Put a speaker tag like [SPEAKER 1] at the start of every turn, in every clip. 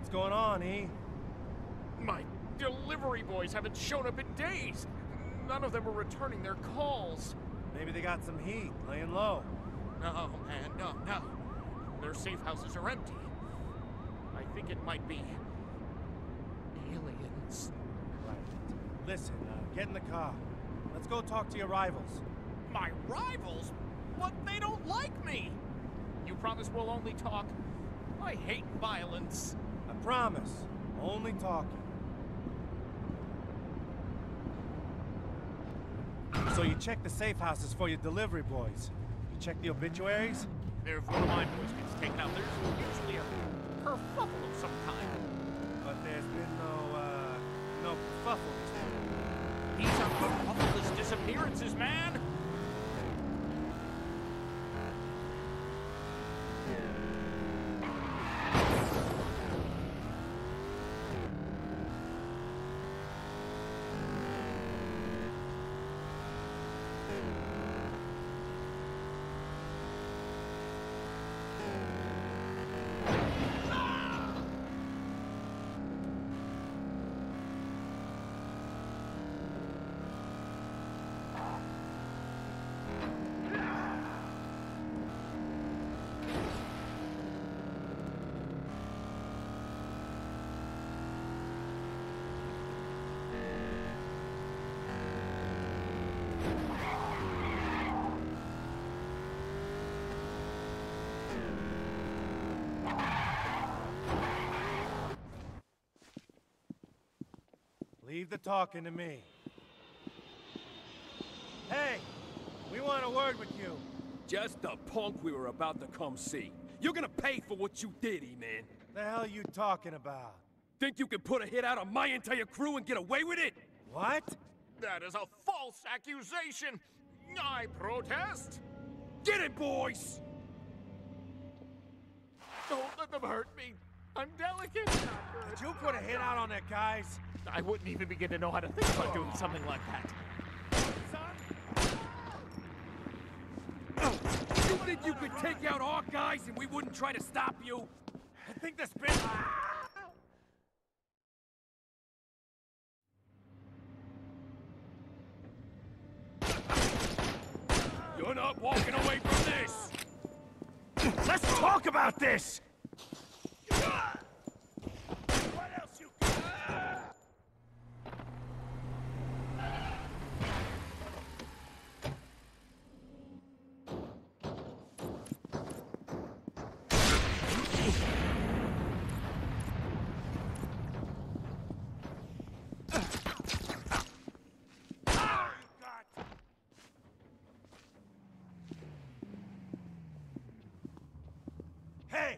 [SPEAKER 1] What's going on, E?
[SPEAKER 2] My delivery boys haven't shown up in days. None of them are returning their calls.
[SPEAKER 1] Maybe they got some heat, laying low.
[SPEAKER 2] No, man, no. Their safe houses are empty. I think it might be aliens.
[SPEAKER 1] Right. Listen, get in the car. Let's go talk to your rivals.
[SPEAKER 2] My rivals? What? They don't like me! You promise we'll only talk? I hate violence.
[SPEAKER 1] I promise. Only talking. So you check the safe houses for your delivery boys. You check the obituaries?
[SPEAKER 2] If one of my boys gets taken out, there's usually a kerfuffle of some kind.
[SPEAKER 1] But there's been no kerfuffle this time.
[SPEAKER 2] These are kerfuffleless disappearances, man!
[SPEAKER 1] Leave the talking to me. Hey! We want a word with you.
[SPEAKER 3] Just the punk we were about to come see. You're gonna pay for what you did, E-Man.
[SPEAKER 1] The hell are you talking about?
[SPEAKER 3] Think you can put a hit out on my entire crew and get away with it?
[SPEAKER 1] What?
[SPEAKER 2] That is a false accusation! I protest!
[SPEAKER 3] Get it, boys!
[SPEAKER 2] Don't let them hurt me. I'm delicate.
[SPEAKER 1] Did you put a hit out on that, guys?
[SPEAKER 2] I wouldn't even begin to know how to think about doing something like that.
[SPEAKER 3] You think you could take out our guys and we wouldn't try to stop you?
[SPEAKER 1] I think the spin...
[SPEAKER 3] You're not walking away from this!
[SPEAKER 1] Let's talk about this!
[SPEAKER 3] What else you got?
[SPEAKER 1] Hey!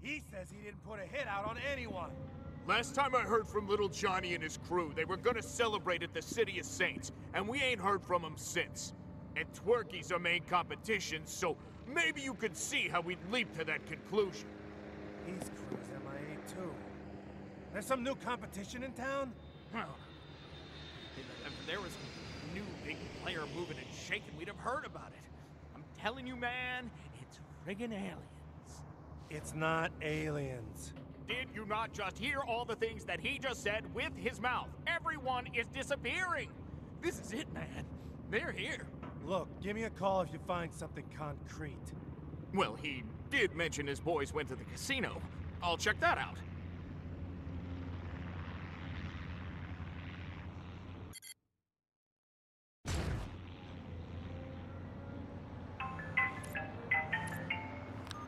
[SPEAKER 1] He says he didn't put a hit out on anyone.
[SPEAKER 2] Last time I heard from little Johnny and his crew, they were gonna celebrate at the City of Saints, and we ain't heard from them since. And Twerky's our main competition, so maybe you could see how we'd leap to that conclusion.
[SPEAKER 1] His crew's MIA too. There's some new competition in town?
[SPEAKER 2] Well, if there was a new big player moving and shaking, we'd have heard about it. I'm telling you, man, it's friggin' aliens.
[SPEAKER 1] It's not aliens.
[SPEAKER 2] Did you not just hear all the things that he just said with his mouth? Everyone is disappearing. This is it, man. They're here.
[SPEAKER 1] Look, give me a call if you find something concrete.
[SPEAKER 2] Well, he did mention his boys went to the casino. I'll check that out.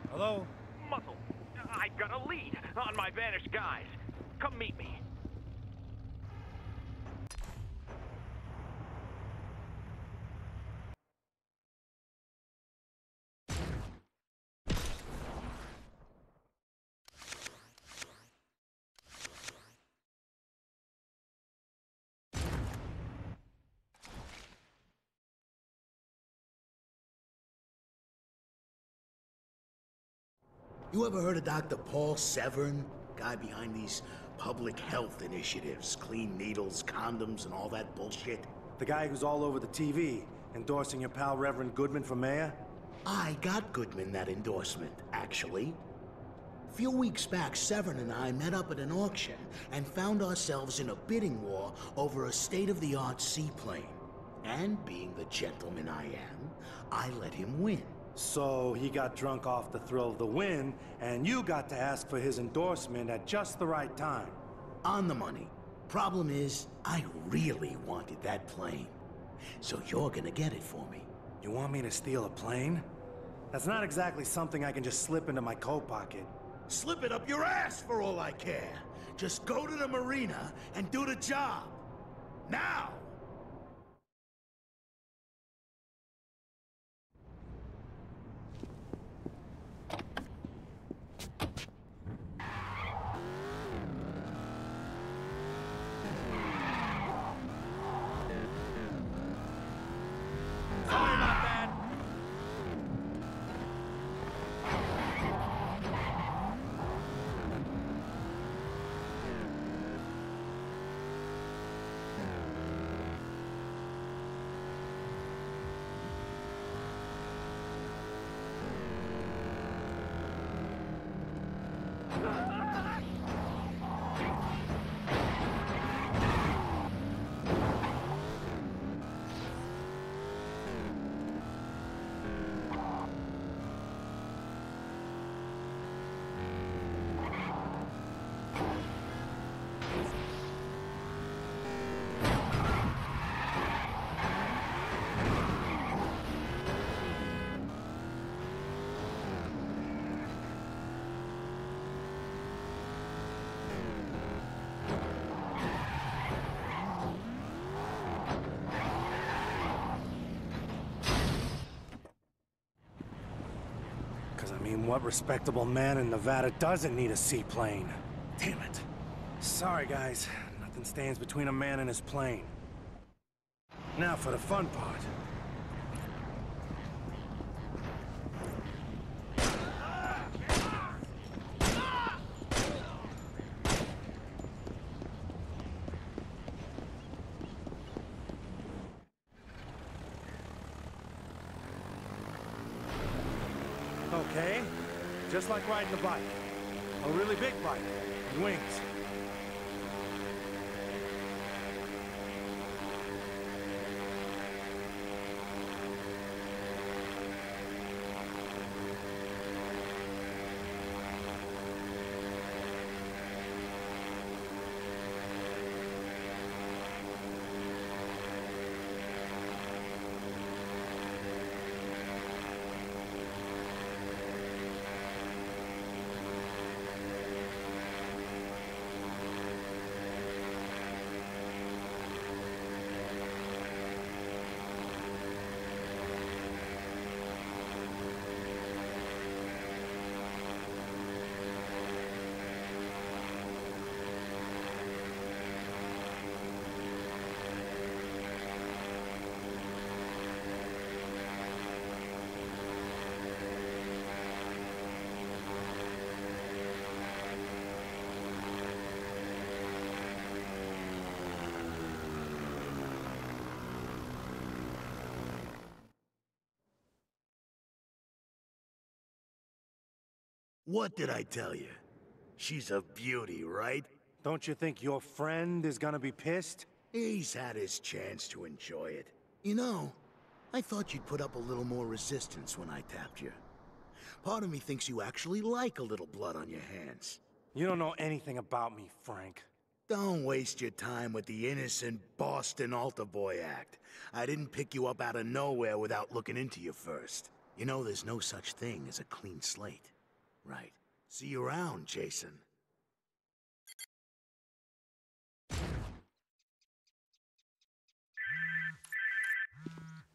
[SPEAKER 1] Hello?
[SPEAKER 4] Muscle, I got a lead on my vanished guys. Come meet me.
[SPEAKER 5] You ever heard of Dr. Paul Severn? Guy behind these public health initiatives, clean needles, condoms, and all that bullshit?
[SPEAKER 1] The guy who's all over the TV, endorsing your pal Reverend Goodman for mayor?
[SPEAKER 5] I got Goodman that endorsement, actually. A few weeks back, Severn and I met up at an auction and found ourselves in a bidding war over a state-of-the-art seaplane. And being the gentleman I am, I let him win.
[SPEAKER 6] So he got drunk off the thrill of the win, and you got to ask for his endorsement at just the right time.
[SPEAKER 5] On the money. Problem is, I really wanted that plane. So you're gonna get it for me.
[SPEAKER 6] You want me to steal a plane? That's not exactly something I can just slip into my coat pocket.
[SPEAKER 5] Slip it up your ass for all I care. Just go to the marina and do the job. Now!
[SPEAKER 6] What respectable man in Nevada doesn't need a seaplane? Damn it. Sorry, guys. Nothing stands between a man and his plane. Now for the fun part. Okay, just like riding a bike. A really big bike, with wings.
[SPEAKER 5] What did I tell you? She's a beauty, right?
[SPEAKER 6] Don't you think your friend is gonna be pissed?
[SPEAKER 5] He's had his chance to enjoy it. You know, I thought you'd put up a little more resistance when I tapped you. Part of me thinks you actually like a little blood on your hands.
[SPEAKER 6] You don't know anything about me, Frank.
[SPEAKER 5] Don't waste your time with the innocent Boston altar boy act. I didn't pick you up out of nowhere without looking into you first. You know there's no such thing as a clean slate. Right. See you around, Jason.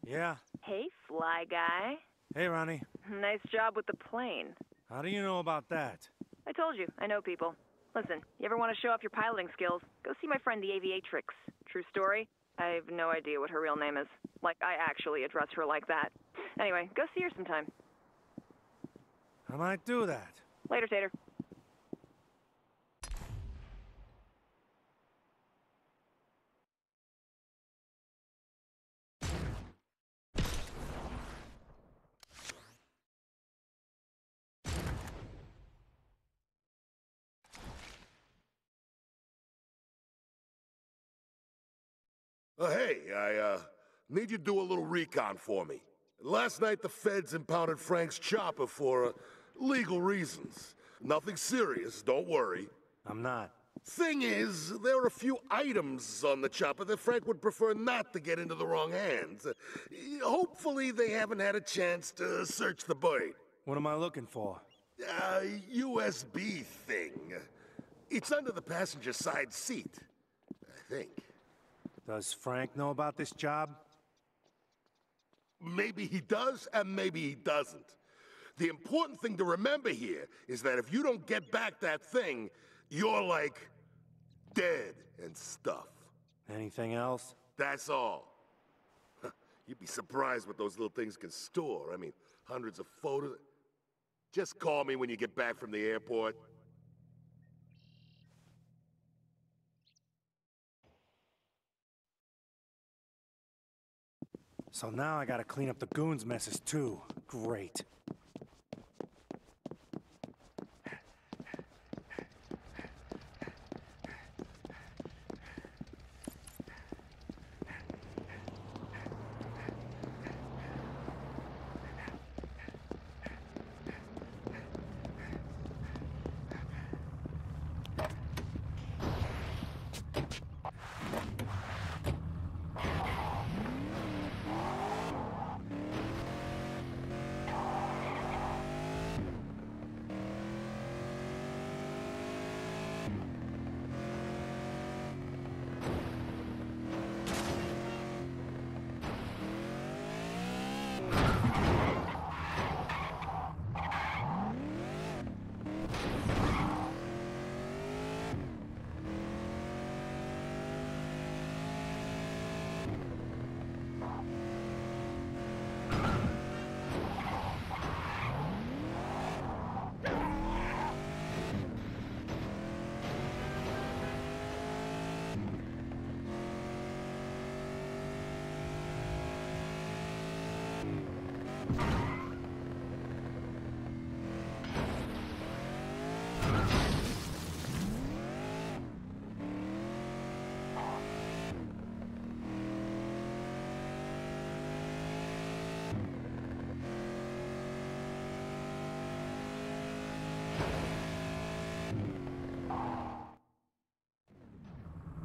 [SPEAKER 6] Yeah.
[SPEAKER 7] Hey, fly guy.
[SPEAKER 6] Hey, Ronnie.
[SPEAKER 7] Nice job with the plane.
[SPEAKER 6] How do you know about that?
[SPEAKER 7] I told you, I know people. Listen, you ever want to show off your piloting skills, go see my friend the Aviatrix. True story, I have no idea what her real name is. Like, I actually address her like that. Anyway, go see her sometime.
[SPEAKER 6] I might do that.
[SPEAKER 7] Later, Tater.
[SPEAKER 8] Hey, I need you to do a little recon for me. Last night the feds impounded Frank's chopper for legal reasons. Nothing serious, don't worry.
[SPEAKER 6] I'm not.
[SPEAKER 8] Thing is, there are a few items on the chopper that Frank would prefer not to get into the wrong hands. Hopefully they haven't had a chance to search the bird.
[SPEAKER 6] What am I looking for?
[SPEAKER 8] USB thing. It's under the passenger side seat, I think.
[SPEAKER 6] Does Frank know about this job?
[SPEAKER 8] Maybe he does, and maybe he doesn't. The important thing to remember here is that if you don't get back that thing, you're like dead and stuff.
[SPEAKER 6] Anything else?
[SPEAKER 8] That's all. You'd be surprised what those little things can store. I mean, hundreds of photos. Just call me when you get back from the airport.
[SPEAKER 6] So now I gotta clean up the goons' messes too. Great.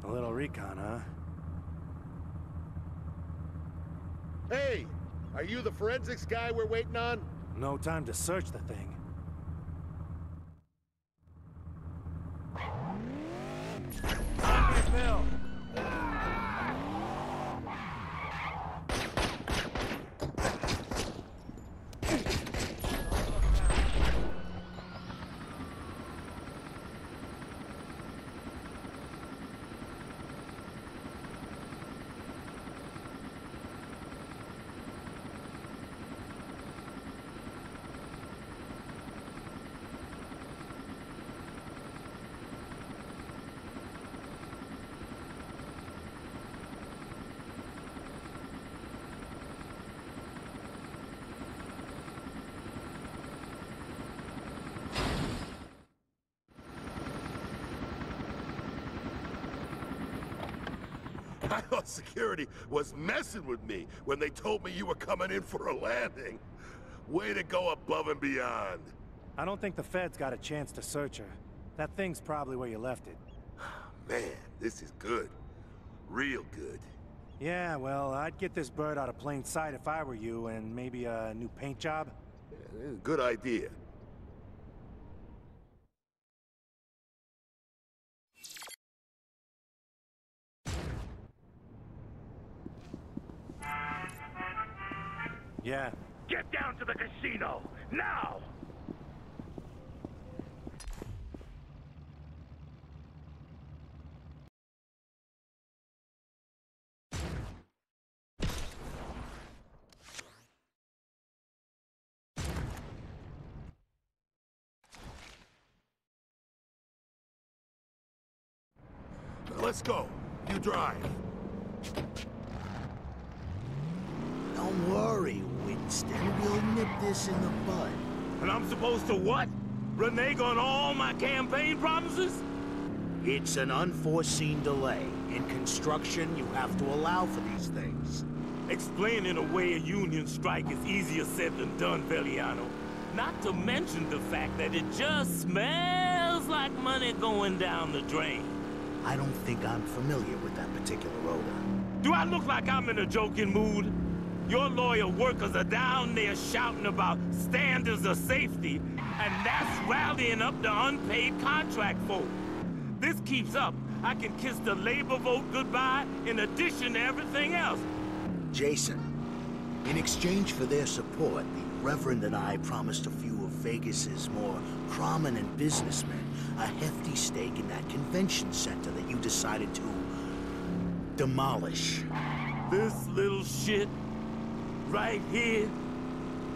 [SPEAKER 6] A little recon, huh?
[SPEAKER 8] Hey, are you the forensics guy we're waiting on?
[SPEAKER 6] No time to search the thing. Bill!
[SPEAKER 8] I thought security was messing with me when they told me you were coming in for a landing. Way to go above and beyond.
[SPEAKER 6] I don't think the feds got a chance to search her. That thing's probably where you left it.
[SPEAKER 8] Man, this is good. Real good.
[SPEAKER 6] Yeah, well, I'd get this bird out of plain sight if I were you, and maybe a new paint job.
[SPEAKER 8] Yeah, good idea.
[SPEAKER 6] Yeah.
[SPEAKER 4] Get down to the casino, now!
[SPEAKER 8] Let's go. You drive.
[SPEAKER 5] Don't worry, Winston. We'll nip this in the bud.
[SPEAKER 9] And I'm supposed to what? Renege on all my campaign promises?
[SPEAKER 5] It's an unforeseen delay. In construction, you have to allow for these things.
[SPEAKER 9] Explaining away a union strike is easier said than done, Veliano. Not to mention the fact that it just smells like money going down the drain.
[SPEAKER 5] I don't think I'm familiar with that particular odor.
[SPEAKER 9] Do I look like I'm in a joking mood? Your lawyer workers are down there shouting about standards of safety, and that's rallying up the unpaid contract folk. This keeps up, I can kiss the labor vote goodbye in addition to everything else.
[SPEAKER 5] Jason, in exchange for their support, the Reverend and I promised a few of Vegas's more prominent businessmen a hefty stake in that convention center that you decided to demolish.
[SPEAKER 9] This little shit right here,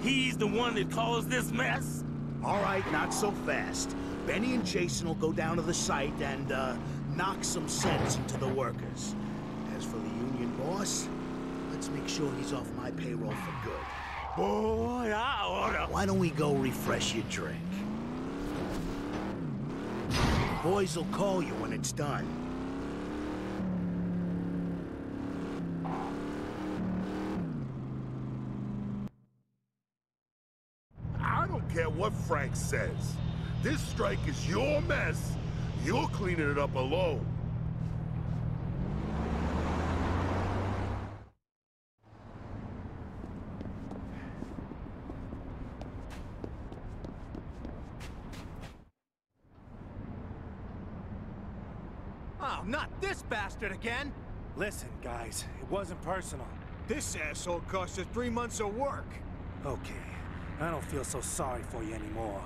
[SPEAKER 9] he's the one that caused this mess?
[SPEAKER 5] All right, not so fast. Benny and Jason will go down to the site and, knock some sense into the workers. As for the union boss, let's make sure he's off my payroll for good.
[SPEAKER 9] Boy, I oughta...
[SPEAKER 5] Why don't we go refresh your drink? Boys will call you when it's done.
[SPEAKER 8] I don't care what Frank says. This strike is your mess. You're cleaning it up alone.
[SPEAKER 1] Oh, not this bastard again!
[SPEAKER 6] Listen, guys, it wasn't personal.
[SPEAKER 1] This asshole cost us 3 months of work.
[SPEAKER 6] Okay, I don't feel so sorry for you anymore.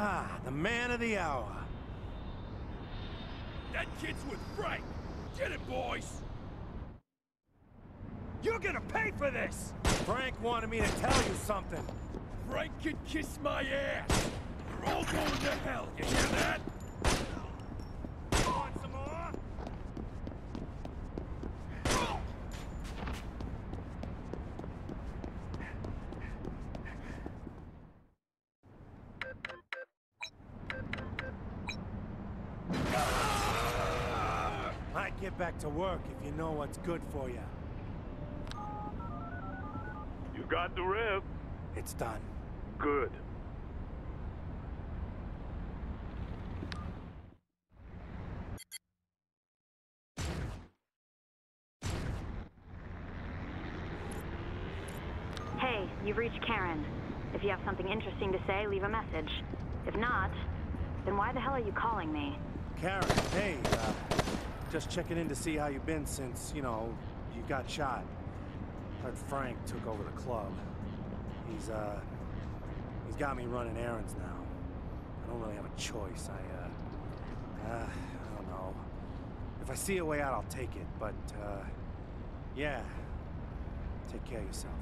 [SPEAKER 6] Ah, the man of the hour.
[SPEAKER 3] That kid's with Frank. Get it, boys.
[SPEAKER 1] You're gonna pay for this!
[SPEAKER 6] Frank wanted me to tell you something.
[SPEAKER 3] Frank can kiss my ass. We're all going to hell. You hear that?
[SPEAKER 1] Want some more?
[SPEAKER 6] Might get back to work if you know what's good for you.
[SPEAKER 3] You got the rev.
[SPEAKER 6] It's done.
[SPEAKER 3] Good.
[SPEAKER 10] Hey, you've reached Karen. If you have something interesting to say, leave a message. If not, then why the hell are you calling me?
[SPEAKER 6] Karen, hey, just checking in to see how you've been since, you know, you got shot. Heard Frank took over the club. He's got me running errands now. I don't really have a choice. I don't know. If I see a way out, I'll take it, but, yeah. Take care of yourself.